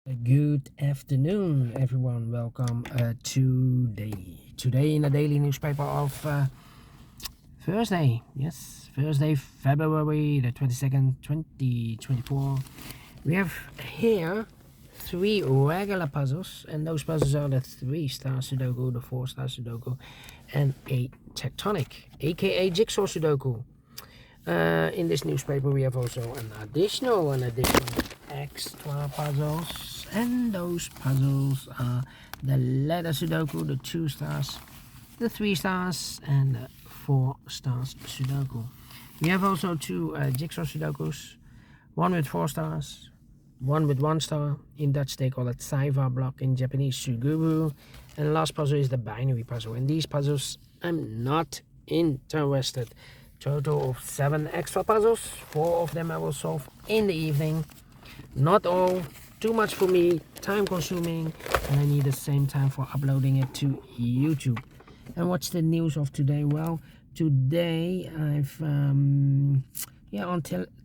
Good afternoon, everyone. Welcome today in the daily newspaper of Thursday. Yes, Thursday, February the 22nd, 2024. We have here three regular puzzles, and those puzzles are the 3-star Sudoku, the 4-star Sudoku, and a tectonic, aka Jigsaw Sudoku. In this newspaper, we have also an additional extra puzzles, and those puzzles are the letter Sudoku, the 2 stars, the 3 stars, and the 4 stars Sudoku. We have also two Jigsaw Sudokus, one with 4 stars, one with 1 star. In Dutch, they call it Saiva block, in Japanese, Suguru. And the last puzzle is the binary puzzle. And these puzzles, I'm not interested. Total of 7 extra puzzles. 4 of them I will solve in the evening. Not all, too much for me, time consuming, and I need the same time for uploading it to YouTube. And what's the news of today? Well, today I've on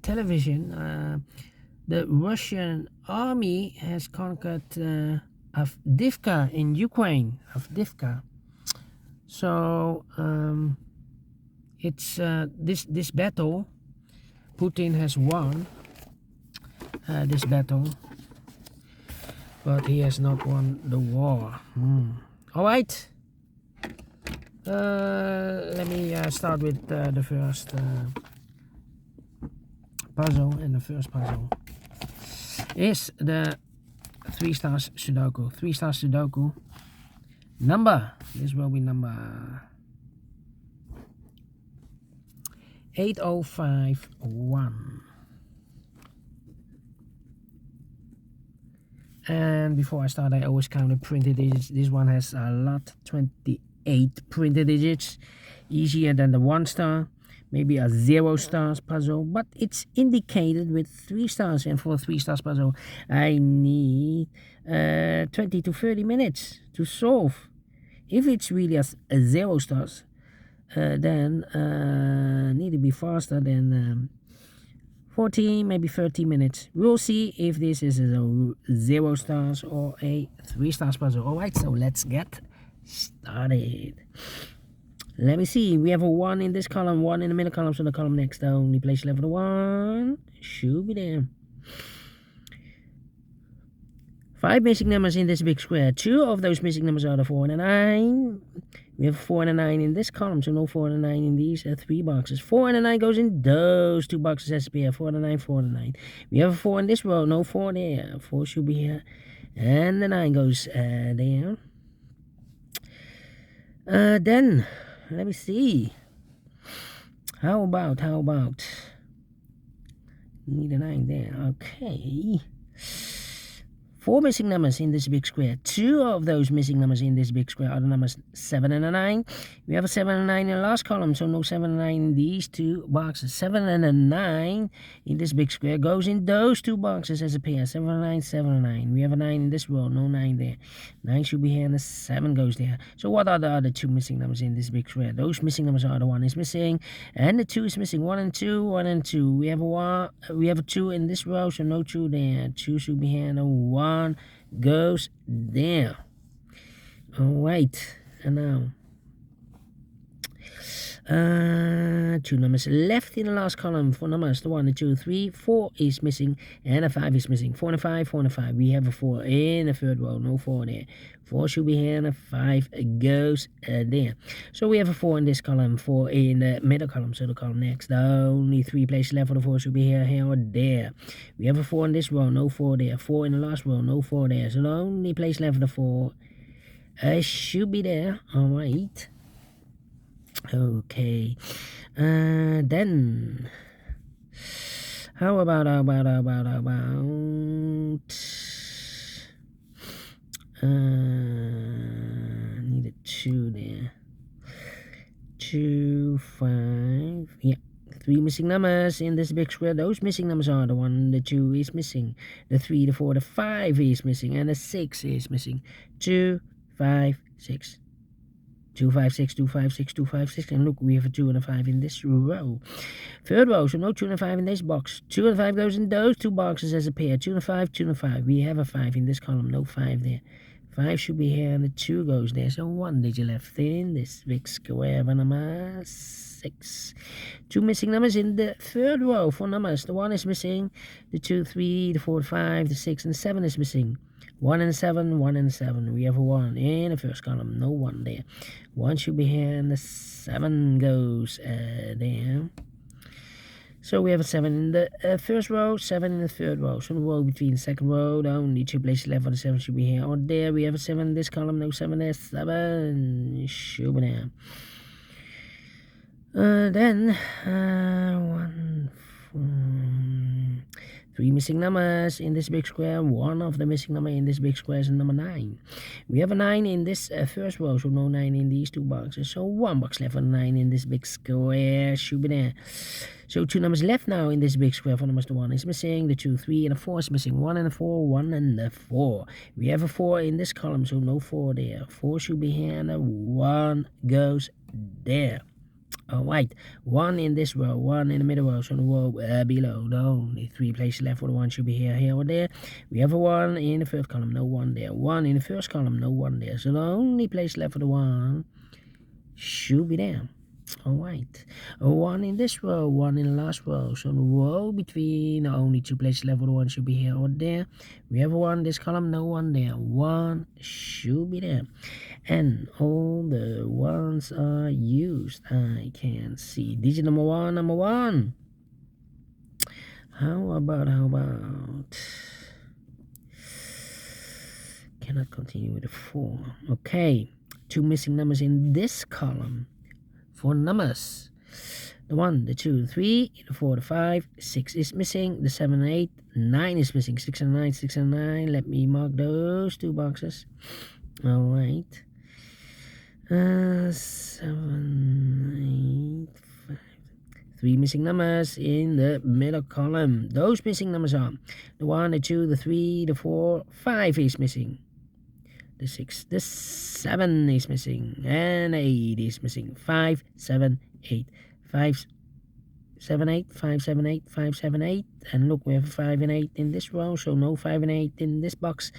television, the Russian army has conquered Avdiivka in Ukraine. Avdiivka. So it's this battle. Putin has won this battle, but he has not won the war. All right. Let me start with the first puzzle, and the first puzzle is the 3 stars Sudoku. 3 stars Sudoku. This will be number 8051. And before I start, I always count the printed digits. This one has a lot, 28 printed digits. Easier than the 1 star. Maybe a 0 stars puzzle, but it's indicated with 3 stars. And for a 3 stars puzzle, I need 20 to 30 minutes to solve. If it's really a 0 stars, then need to be faster than 40, maybe 30 minutes. We'll see if this is a 0 stars or a 3 stars puzzle. Alright, so let's get started. Let me see. We have a 1 in this column, 1 in the middle column, so the column next, the only place left for the 1 should be there. 5 missing numbers in this big square. 2 of those missing numbers are the 4 and the 9. We have 4 and a 9 in this column, so no 4 and a 9 in these 3 boxes. 4 and a 9 goes in those 2 boxes as a pair. 4 and a 9, 4 and a 9. We have a 4 in this row, no 4 there. 4 should be here. And the 9 goes there. Then, let me see. How about? Need a 9 there. Okay. 4 missing numbers in this big square. 2 of those missing numbers in this big square are the numbers 7 and a 9. We have a 7 and a 9 in the last column, so no 7 and 9 in these 2 boxes. 7 and a 9 in this big square goes in those 2 boxes as a pair. 7 and 9, 7 and 9. We have a 9 in this row, no 9 there. 9 should be here, and the 7 goes there. So what are the other 2 missing numbers in this big square? Those missing numbers are the 1 is missing, and the 2 is missing. 1 and 2, 1 and 2. We have a 2 in this row, so no 2 there. 2 should be here, and the 1 goes there. Alright, and now 2 numbers left in the last column. 4 numbers, the 1, the 2, 3, 4 is missing, and a 5 is missing. 4 and a 5, 4 and a 5. We have a 4 in the third row, no 4 there. 4 should be here, and a 5 goes there. So we have a 4 in this column, 4 in the middle column, so the column next. The only 3 places left for the 4 should be here, here, or there. We have a 4 in this row, no 4 there. 4 in the last row, no 4 there. So the only place left for the 4 should be there. Alright. Okay. Then how about need a 2 there. 2, 5. Yeah. 3 missing numbers in this big square. Those missing numbers are the 1, the 2 is missing, the 3, the 4, the 5 is missing, and the 6 is missing. 2, 5, 6. 2, 5, 6, 2, 5, 6, 2, 5, 6. And look, we have a 2 and a 5 in this row. Third row, so no 2 and a 5 in this box. 2 and a 5 goes in those two boxes as a pair. 2 and a 5, 2 and a 5. We have a 5 in this column, no 5 there. 5 should be here, and the 2 goes there. So 1 digit left in this big square for number 6. 2 missing numbers in the third row for numbers. The 1 is missing, the 2, 3, the 4, 5, the 6, and the 7 is missing. 1 and 7, 1 and 7. We have a 1 in the first column, no 1 there. 1 should be here, and the 7 goes there. So we have a 7 in the first row, 7 in the third row. So the row between the second row, the only 2 places left for the 7 should be here or there. We have a 7 in this column, no 7 there, 7 should be there. Then 1, 3 missing numbers in this big square. One of the missing number in this big square is number 9. We have a 9 in this first row, so no 9 in these two boxes. So 1 box left for 9 in this big square should be there. So 2 numbers left now in this big square for numbers. The 1 is missing, the 2, 3, and the 4 is missing. 1 and a 4, 1 and a 4. We have a 4 in this column, so no 4 there. 4 should be here, and a 1 goes there. Alright, 1 in this row, 1 in the middle row, so the row below. The only 3 places left for the 1 should be here, here, or there. We have a 1 in the third column, no 1 there. 1 in the first column, no 1 there. So the only place left for the 1 should be there. Alright, a 1 in this row, 1 in the last row. So the row between the only 2 places left for the 1 should be here or there. We have a 1 in this column, no 1 there. 1 should be there. And all the 1s are used. I can see digit number 1, number 1. How about? Cannot continue with the 4. Okay, 2 missing numbers in this column. 4 numbers. The 1, the 2, the 3, the 4, the 5, 6 is missing. The 7 and 8, 9 is missing. 6 and 9, 6 and 9. Let me mark those 2 boxes. Alright. 7, 8, 5. 3 missing numbers in the middle column. Those missing numbers are the 1, the 2, the 3, the 4, 5 is missing. The 6, the 7 is missing, and 8 is missing. 5, 7, 8, 5, 7, 8, 5, 7, 8, 5, 7, 8. And look, we have 5 and 8 in this row, so no 5 and 8 in this box.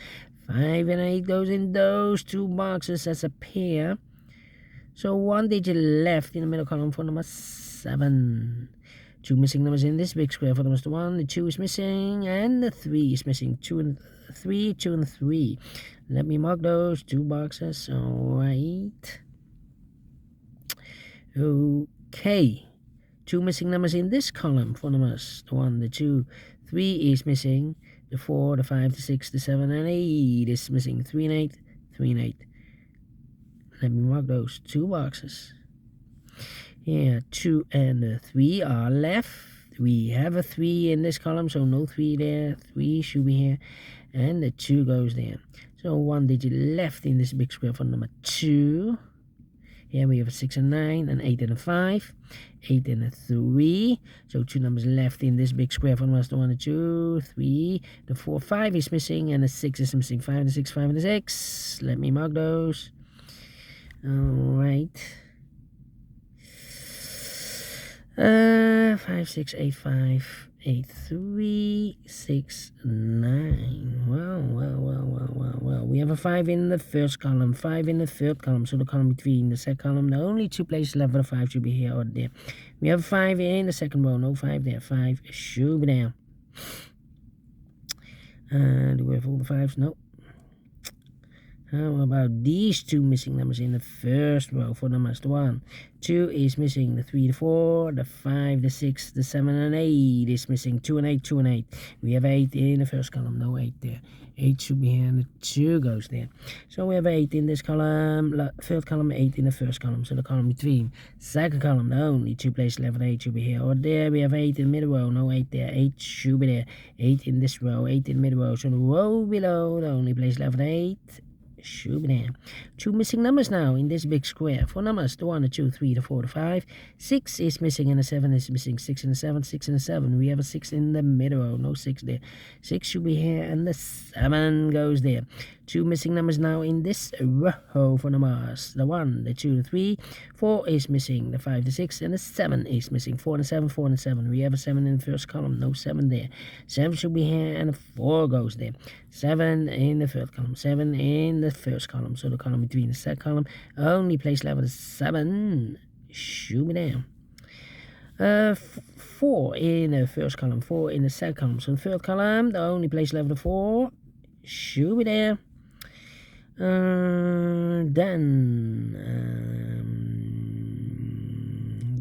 5 and 8 goes in those 2 boxes as a pair. So 1 digit left in the middle column for number 7. 2 missing numbers in this big square for numbers. The 1, the 2 is missing, and the 3 is missing. 2 and 3, 2 and 3. Let me mark those 2 boxes. Alright. Okay. 2 missing numbers in this column for numbers. The 1, the 2, 3 is missing. The 4, the 5, the 6, the 7, and 8 is missing. 3 and 8, 3 and 8. Let me mark those 2 boxes. Here, 2 and 3 are left. We have a 3 in this column, so no 3 there. 3 should be here, and the 2 goes there. So 1 digit left in this big square for number 2. Here we have a 6 and 9, an 8 and a 5, 8 and a 3. So 2 numbers left in this big square for numbers. The 1, the 2, 3, the 4, 5 is missing, and the 6 is missing. 5 and a 6, 5 and a 6. Let me mark those. Alright. 5, 6, 8, 5, 8, 3, 6, 9. Well. We have a 5 in the first column, 5 in the third column. So the column between the second column, the only 2 places left for the 5 should be here or there. We have a 5 in the second row, no 5 there. 5 should be there. Do we have all the 5s? No. How about these 2 missing numbers in the first row for numbers? The 1, 2 is missing. The 3, the 4, the 5, the 6, the 7, and 8 is missing. 2 and 8, 2 and 8. We have 8 in the first column, no 8 there. 8 should be here, and the 2 goes there. So we have 8 in this column, third column, 8 in the first column. So the column between second column, the only 2 places left, 8 should be here or there. We have 8 in the middle row, no 8 there. 8 should be there. 8 in this row, 8 in the middle row. So the row below, the only place left, 8 should be there. 2 missing numbers now in this big square. 4 numbers, the 1, the 2, 3, the 4, the 5. 6 is missing, and the 7 is missing. 6 and the 7, 6 and the 7. We have a 6 in the middle row, no 6 there. 6 should be here, and the 7 goes there. 2 missing numbers now in this row for numbers. The 1, the 2, the 3, 4 is missing, the 5, the 6, and the 7 is missing. 4 and 7, 4 and 7. We have a 7 in the first column, no 7 there. 7 should be here, and a 4 goes there. 7 in the third column, 7 in the first column. So the column between the second column, only place level is 7 should be there. 4 in the first column, 4 in the second column. So the third column, the only place level of 4 should be there. Then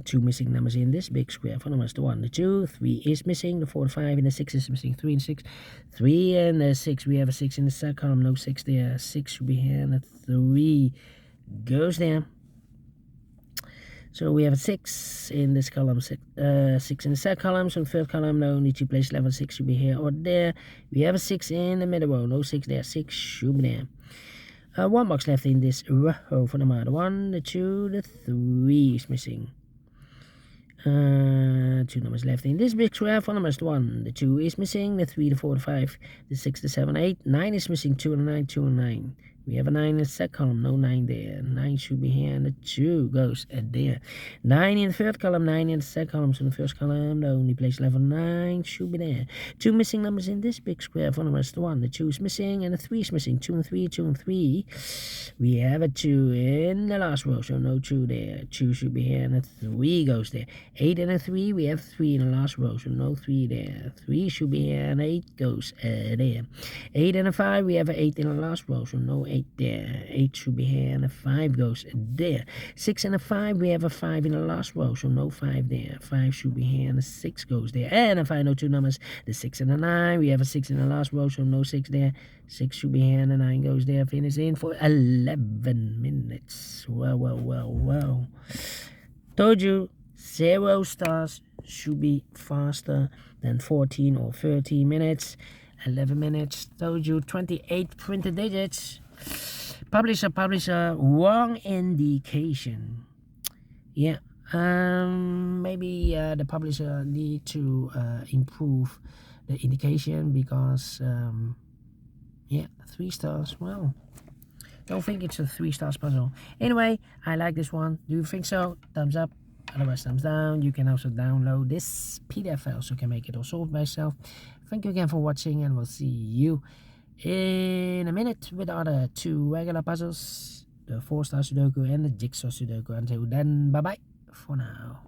2 missing numbers in this big square for numbers. The 1, the 2, 3 is missing, the 4, the 5, and the 6 is missing. 3 and 6, 3 and the 6. We have a 6 in the second column, no 6 there. 6 should be here, and the 3 goes there. So we have a 6 in this column, 6 in the second column. So the third column, no need to place level 6 should be here or there. We have a 6 in the middle row, no 6 there. 6 should be there. 1 box left in this row for number. The 1, the 2, the 3 is missing. 2 numbers left in this big square for numbers. The 1, the 2 is missing. The 3, the 4, the 5, the 6, the 7, 8. 9 is missing. 2 and 9, 2 and 9. We have a 9 in the second column, no 9 there. 9 should be here, and the 2 goes there. 9 in the third column, 9 in the second column. So in the first column, the only place level 9 should be there. 2 missing numbers in this big square for numbers. The 1, the 2 is missing, and the 3 is missing. 2 and 3, 2 and 3. We have a 2 in the last row, so no 2 there. 2 should be here, and the 3 goes there. 8 and a 3, we have 3 in the last row, so no 3 there. 3 should be here, and 8 goes there. 8 and a 5, we have an 8 in the last row, so no 8 there. 8 should be here, and a 5 goes there. 6 and a 5, we have a 5 in the last row, so no 5 there. 5 should be here, and a 6 goes there. And if I know 2 numbers, the 6 and a 9, we have a 6 in the last row, so no 6 there. 6 should be here, and a 9 goes there. Finish in for 11 minutes. Well. Told you, 0 stars should be faster than 14 or 13 minutes. 11 minutes. Told you, 28 printed digits. Publisher, wrong indication. Yeah, maybe the publisher need to improve the indication because, 3 stars, well, don't think it's a 3 stars puzzle. Anyway, I like this one. Do you think so? Thumbs up, otherwise thumbs down. You can also download this PDF file so you can make it all solved by yourself. Thank you again for watching, and we'll see you in a minute with the other 2 regular puzzles, the 4 Star Sudoku and the Jigsaw Sudoku. Until then, bye bye for now.